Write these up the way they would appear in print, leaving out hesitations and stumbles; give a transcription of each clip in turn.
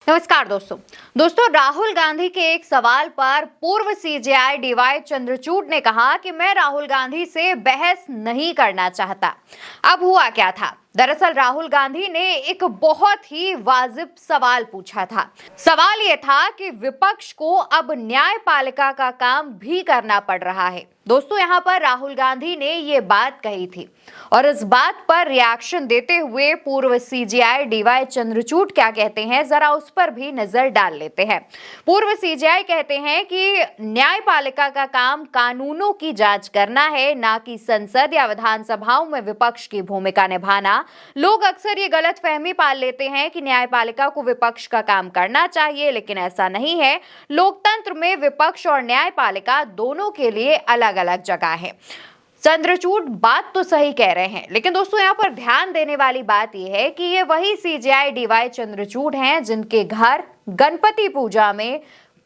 नमस्कार दोस्तों राहुल गांधी के एक सवाल पर पूर्व सीजेआई डीवाई चंद्रचूड़ ने कहा कि मैं राहुल गांधी से बहस नहीं करना चाहता। अब हुआ क्या था? दरअसल राहुल गांधी ने एक बहुत ही वाजिब सवाल पूछा था। सवाल यह था कि विपक्ष को अब न्यायपालिका का काम भी करना पड़ रहा है। दोस्तों, यहाँ पर राहुल गांधी ने ये बात कही थी और इस बात पर रिएक्शन देते हुए पूर्व सीजेआई डीवाई चंद्रचूड़ क्या कहते हैं, जरा उस पर भी नजर डाल लेते हैं। पूर्व सीजेआई कहते हैं कि न्यायपालिका का काम कानूनों की जांच करना है, ना कि संसद या विधानसभाओं में विपक्ष की भूमिका निभाना। लोग अक्सर ये गलतफहमी पाल लेते हैं कि न्यायपालिका को विपक्ष का काम करना चाहिए, लेकिन ऐसा नहीं है। लोकतंत्र में विपक्ष और न्यायपालिका दोनों के लिए अलग अलग जगह है। चंद्रचूड़ बात तो सही कह रहे हैं, लेकिन दोस्तों यहाँ पर ध्यान देने वाली बात यह है कि ये वही सीजेआई डीवाई चंद्रचूड़ हैं जिनके घर गणपति पूजा में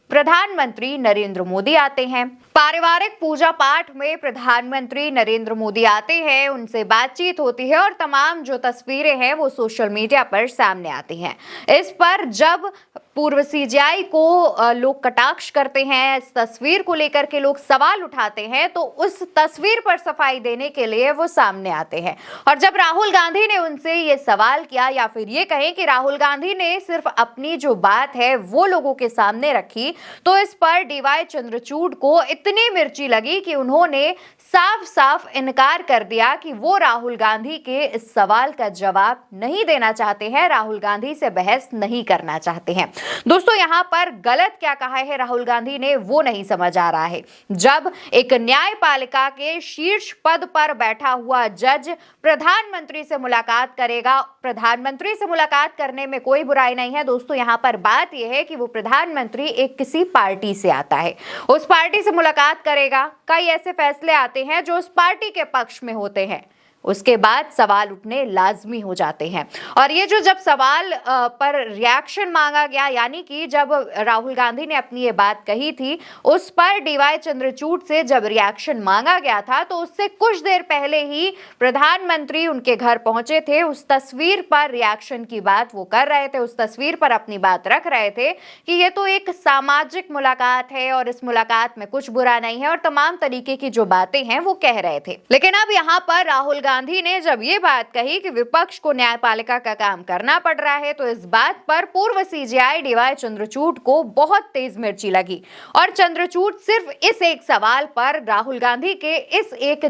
प्रधानमंत्री नरेंद्र मोदी आते हैं। पारिवारिक पूजा पाठ में प्रधानमंत्री नरेंद्र मोदी आते हैं, उनसे बातचीत होती है और तमाम जो तस्वीरें हैं वो सोशल मीडिया पर सामने आती हैं। इस पर जब पूर्व सीजेआई को लोग कटाक्ष करते हैं, इस तस्वीर को लेकर के लोग सवाल उठाते हैं, तो उस तस्वीर पर सफाई देने के लिए वो सामने आते हैं। और जब राहुल गांधी ने उनसे ये सवाल किया, या फिर ये कहें कि राहुल गांधी ने सिर्फ अपनी जो बात है वो लोगों के सामने रखी, तो इस पर डीवाई चंद्रचूड़ को इतनी मिर्ची लगी कि उन्होंने साफ साफ इनकार कर दिया कि वो राहुल गांधी के इस सवाल का जवाब नहीं देना चाहते हैं, राहुल गांधी से बहस नहीं करना चाहते हैं। दोस्तों, यहाँ पर गलत क्या कहा है राहुल गांधी ने वो नहीं समझ आ रहा है। जब एक न्यायपालिका के शीर्ष पद पर बैठा हुआ जज प्रधानमंत्री से मुलाकात करेगा, प्रधानमंत्री से मुलाकात करने में कोई बुराई नहीं है। दोस्तों, यहाँ पर बात यह है कि वो प्रधानमंत्री एक किसी पार्टी से आता है, उस पार्टी से मुलाकात करेगा। कई ऐसे फैसले आते हैं जो उस पार्टी के पक्ष में होते हैं, उसके बाद सवाल उठने लाजमी हो जाते हैं। और ये जो जब सवाल पर रिएक्शन मांगा गया, यानी कि जब राहुल गांधी ने अपनी ये बात कही थी, उस पर डीवाई चंद्रचूड़ से जब रिएक्शन मांगा गया था, तो उससे कुछ देर पहले ही प्रधानमंत्री उनके घर पहुंचे थे। उस तस्वीर पर रिएक्शन की बात वो कर रहे थे, उस तस्वीर पर अपनी बात रख रहे थे कि ये तो एक सामाजिक मुलाकात है और इस मुलाकात में कुछ बुरा नहीं है, और तमाम तरीके की जो बातें हैं वो कह रहे थे। लेकिन अब यहाँ पर राहुल गांधी ने जब ये बात कही कि विपक्ष को न्यायपालिका का काम करना पड़ रहा है, तो इस बात पर पूर्व सीजेआई डीवाई चंद्रचूड़ को बहुत तेज मिर्ची लगी और चंद्रचूड़ सिर्फ इस एक सवाल पर, राहुल गांधी के इस एक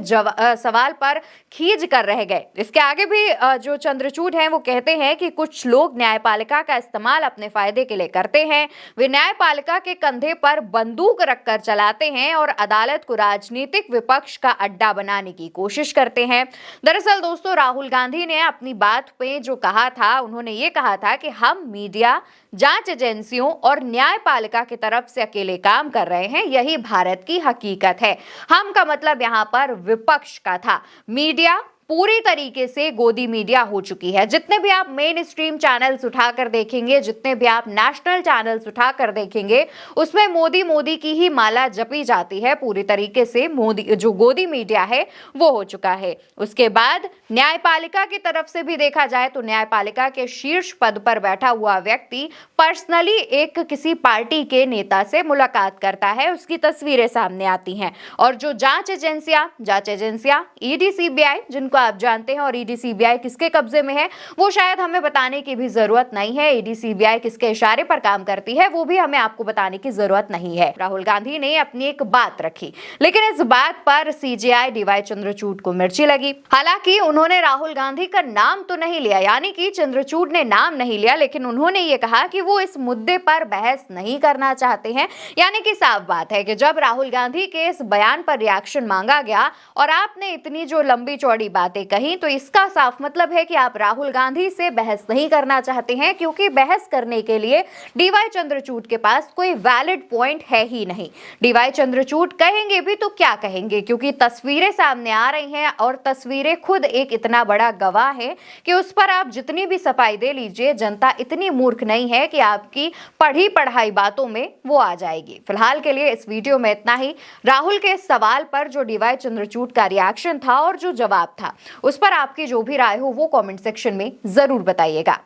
सवाल पर खींच कर रह गए। इसके आगे भी जो चंद्रचूड़ हैं वो कहते हैं कि कुछ लोग न्यायपालिका का इस्तेमाल अपने फायदे के लिए करते हैं। वे न्यायपालिका के कंधे पर बंदूक रखकर चलाते हैं और अदालत को राजनीतिक विपक्ष का अड्डा बनाने की कोशिश करते हैं। दरअसल दोस्तों, राहुल गांधी ने अपनी बात पे जो कहा था, उन्होंने ये कहा था कि हम मीडिया, जांच एजेंसियों और न्यायपालिका की तरफ से अकेले काम कर रहे हैं, यही भारत की हकीकत है। हम का मतलब यहाँ पर विपक्ष का था। मीडिया पूरी तरीके से गोदी मीडिया हो चुकी है। जितने भी आप मेन स्ट्रीम चैनल्स उठाकर देखेंगे, जितने भी आप नेशनल चैनल्स उठाकर देखेंगे, उसमें मोदी की ही माला जपी जाती है। पूरी तरीके से मोदी जो गोदी मीडिया है वो हो चुका है। उसके बाद न्यायपालिका की तरफ से भी देखा जाए तो न्यायपालिका के शीर्ष पद पर बैठा हुआ व्यक्ति पर्सनली एक किसी पार्टी के नेता से मुलाकात करता है, उसकी तस्वीरें सामने आती हैं। और जो जांच एजेंसियां ईडी सीबीआई, जिनको आप जानते हैं, और ईडी सीबीआई किसके कब्जे में है वो शायद हमें बताने की भी जरूरत नहीं है। ईडी सीबीआई किसके इशारे पर काम करती है वो भी हमें आपको बताने की जरूरत नहीं है। राहुल गांधी ने अपनी एक बात रखी, लेकिन इस बात पर सीजेआई डीवाई चंद्रचूड़ को मिर्ची लगी। हालांकि उन्होंने राहुल गांधी का नाम तो नहीं लिया, यानी कि चंद्रचूड़ ने नाम नहीं लिया, लेकिन उन्होंने ये कहा कि वो इस मुद्दे पर बहस नहीं करना चाहते हैं। यानी कि साफ बात है कि जब राहुल गांधी के इस बयान पर रिएक्शन मांगा गया और आपने इतनी जो लंबी चौड़ी बातें कही, तो इसका साफ मतलब है कि आप राहुल गांधी से बहस नहीं करना चाहते हैं, क्योंकि बहस करने के लिए डीवाई चंद्रचूड़ के पास कोई वैलिड पॉइंट है ही नहीं। डीवाई चंद्रचूड़ कहेंगे भी तो क्या कहेंगे, क्योंकि तस्वीरें सामने आ रही हैं और तस्वीरें खुद एक इतना बड़ा गवाह है कि उस पर आप जितनी भी सफाई दे लीजिए, जनता इतनी मूर्ख नहीं है कि आपकी पढ़ी पढ़ाई बातों में वो आ जाएगी। फिलहाल के लिए इस वीडियो में इतना ही। राहुल के सवाल पर जो डीवाई चंद्रचूड़ का रिएक्शन था और जो जवाब था, उस पर आपकी जो भी राय हो वो कमेंट सेक्शन में जरूर बताइएगा।